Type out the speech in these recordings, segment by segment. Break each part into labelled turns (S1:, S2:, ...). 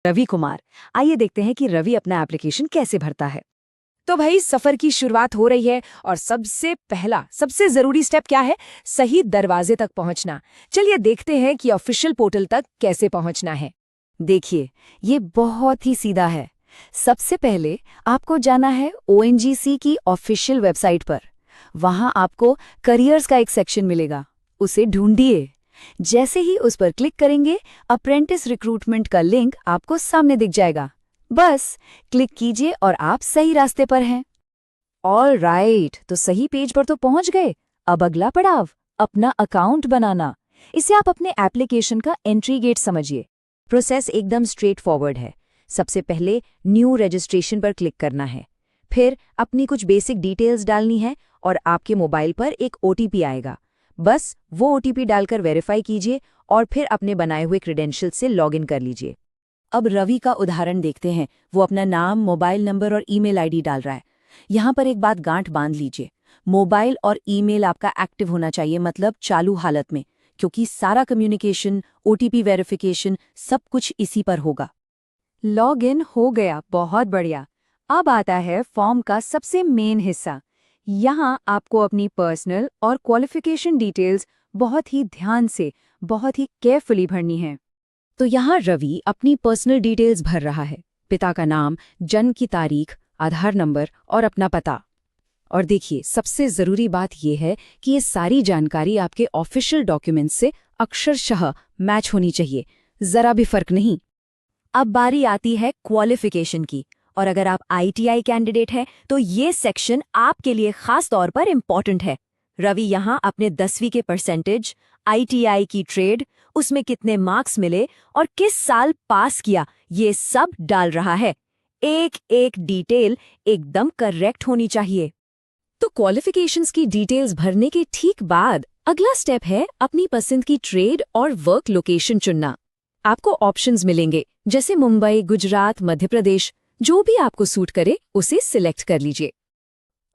S1: रवि कुमार। आइए देखते हैं कि रवि अपना एप्लीकेशन कैसे भरता है। तो भाई सफर की शुरुआत हो रही है और सबसे पहला सबसे जरूरी स्टेप क्या है? सही दरवाजे तक पहुंचना। चलिए देखते हैं कि ऑफिशियल पोर्टल तक कैसे पहुंचना है। देखिए, ये बहुत ही सीधा है। सबसे पहले आपको जाना है ONGC की ऑफिशियल वेबसाइट पर। वहां आपको करियर्स का एक सेक्शन मिलेगा, उसे ढूंढिए। जैसे ही उस पर क्लिक करेंगे, अप्रेंटिस रिक्रूटमेंट का लिंक आपको सामने दिख जाएगा। बस क्लिक कीजिए और आप सही रास्ते पर हैं। ऑल राइट, तो सही पेज पर तो पहुंच गए। अब अगला पड़ाव, अपना अकाउंट बनाना। इसे आप अपने एप्लीकेशन का एंट्री गेट समझिए। प्रोसेस एकदम स्ट्रेट फॉरवर्ड है। सबसे पहले न्यू रजिस्ट्रेशन पर क्लिक करना है, फिर अपनी कुछ बेसिक डिटेल्स डालनी है और आपके मोबाइल पर एक OTP आएगा। बस वो OTP डालकर वेरीफाई कीजिए और फिर अपने बनाए हुए क्रेडेंशियल से लॉगिन कर लीजिए। अब रवि का उदाहरण देखते हैं। वो अपना नाम, मोबाइल नंबर और ईमेल आईडी डाल रहा है। यहाँ पर एक बात गांठ बांध लीजिए, मोबाइल और ईमेल आपका एक्टिव होना चाहिए, मतलब चालू हालत में, क्योंकि सारा कम्युनिकेशन, OTP वेरिफिकेशन सब कुछ इसी पर होगा। लॉग इन हो गया, बहुत बढ़िया। अब आता है फॉर्म का सबसे मेन हिस्सा। यहाँ आपको अपनी पर्सनल और क्वालिफिकेशन डिटेल्स बहुत ही ध्यान से, बहुत ही केयरफुली भरनी है। तो यहाँ रवि अपनी पर्सनल डिटेल्स भर रहा है, पिता का नाम, जन्म की तारीख, आधार नंबर और अपना पता। और देखिए, सबसे ज़रूरी बात यह है कि ये सारी जानकारी आपके ऑफिशियल डॉक्यूमेंट्स से अक्षरशः मैच होनी चाहिए, ज़रा भी फर्क नहीं। अब बारी आती है क्वालिफिकेशन की, और अगर आप ITI कैंडिडेट हैं तो ये सेक्शन आपके लिए खास तौर पर इम्पॉर्टेंट है। रवि यहाँ अपने 10वीं के परसेंटेज, ITI की ट्रेड, उसमें कितने मार्क्स मिले और किस साल पास किया, ये सब डाल रहा है। एक एक डिटेल एकदम करेक्ट होनी चाहिए। तो क्वालिफिकेशंस की डिटेल्स भरने के ठीक बाद अगला स्टेप है अपनी पसंद की ट्रेड और वर्क लोकेशन चुनना। आपको ऑप्शंस मिलेंगे, जैसे मुंबई, गुजरात, मध्य प्रदेश। जो भी आपको सूट करे उसे सिलेक्ट कर लीजिए।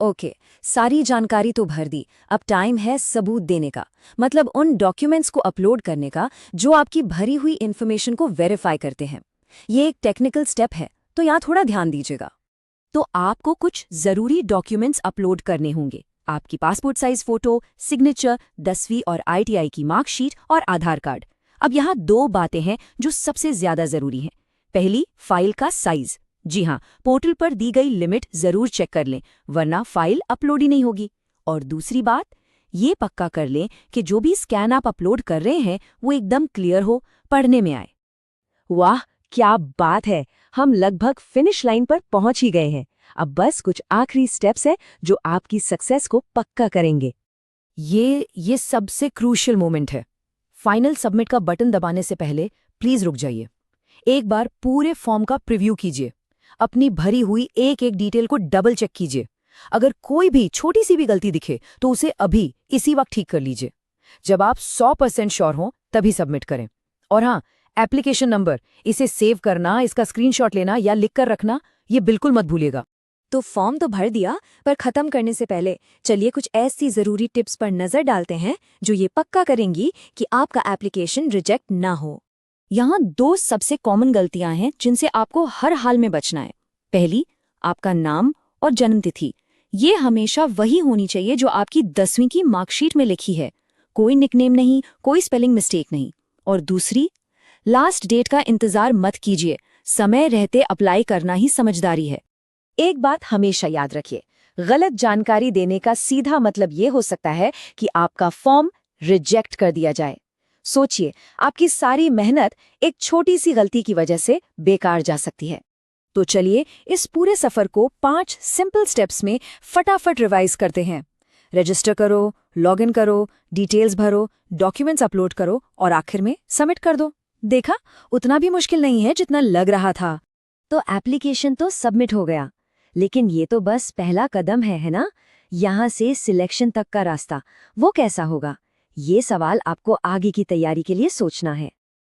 S1: ओके, सारी जानकारी तो भर दी। अब टाइम है सबूत देने का, मतलब उन डॉक्यूमेंट्स को अपलोड करने का जो आपकी भरी हुई इन्फॉर्मेशन को वेरीफाई करते हैं। ये एक टेक्निकल स्टेप है, तो यहाँ थोड़ा ध्यान दीजिएगा। तो आपको कुछ जरूरी डॉक्यूमेंट्स अपलोड करने होंगे। आपकी पासपोर्ट साइज फोटो, सिग्नेचर, 10वीं और ITI की मार्कशीट और आधार कार्ड। अब यहाँ 2 बातें हैं जो सबसे ज्यादा जरूरी हैं। पहली, फाइल का साइज। जी हाँ, पोर्टल पर दी गई लिमिट जरूर चेक कर लें, वरना फाइल अपलोड ही नहीं होगी। और दूसरी बात, ये पक्का कर लें कि जो भी स्कैन आप अपलोड कर रहे हैं वो एकदम क्लियर हो, पढ़ने में आए। वाह, क्या बात है! हम लगभग फिनिश लाइन पर पहुंच ही गए हैं। अब बस कुछ आखिरी स्टेप्स हैं जो आपकी सक्सेस को पक्का करेंगे। ये सबसे क्रूशियल मोमेंट है। फाइनल सबमिट का बटन दबाने से पहले प्लीज रुक जाइए। एक बार पूरे फॉर्म का प्रीव्यू कीजिए। अपनी भरी हुई एक एक डिटेल को डबल चेक कीजिए। अगर कोई भी छोटी सी भी गलती दिखे तो उसे अभी इसी वक्त ठीक कर लीजिए। जब आप 100% श्योर हों तभी सबमिट करें। और हाँ, एप्लीकेशन नंबर, इसे सेव करना, इसका स्क्रीनशॉट लेना या लिख कर रखना, ये बिल्कुल मत भूलिएगा। तो फॉर्म तो भर दिया, पर खत्म करने से पहले चलिए कुछ ऐसी जरूरी टिप्स पर नजर डालते हैं जो ये पक्का करेंगी कि आपका एप्लीकेशन रिजेक्ट ना हो। यहाँ 2 सबसे कॉमन गलतियां हैं जिनसे आपको हर हाल में बचना है। पहली, आपका नाम और जन्मतिथि। ये हमेशा वही होनी चाहिए जो आपकी 10वीं की मार्कशीट में लिखी है। कोई निकनेम नहीं, कोई स्पेलिंग मिस्टेक नहीं। और दूसरी, लास्ट डेट का इंतजार मत कीजिए। समय रहते अप्लाई करना ही समझदारी है। एक बात हमेशा याद रखिए, गलत जानकारी देने का सीधा मतलब ये हो सकता है कि आपका फॉर्म रिजेक्ट कर दिया जाए। सोचिए, आपकी सारी मेहनत एक छोटी सी गलती की वजह से बेकार जा सकती है। तो चलिए इस पूरे सफर को 5 सिंपल स्टेप्स में फटाफट रिवाइज करते हैं। रजिस्टर करो, लॉगिन करो, डिटेल्स भरो, डॉक्यूमेंट्स अपलोड करो और आखिर में सबमिट कर दो। देखा, उतना भी मुश्किल नहीं है जितना लग रहा था। तो एप्लीकेशन तो सबमिट हो गया, लेकिन ये तो बस पहला कदम है ना? यहाँ से सिलेक्शन तक का रास्ता, वो कैसा होगा? ये सवाल आपको आगे की तैयारी के लिए सोचना है।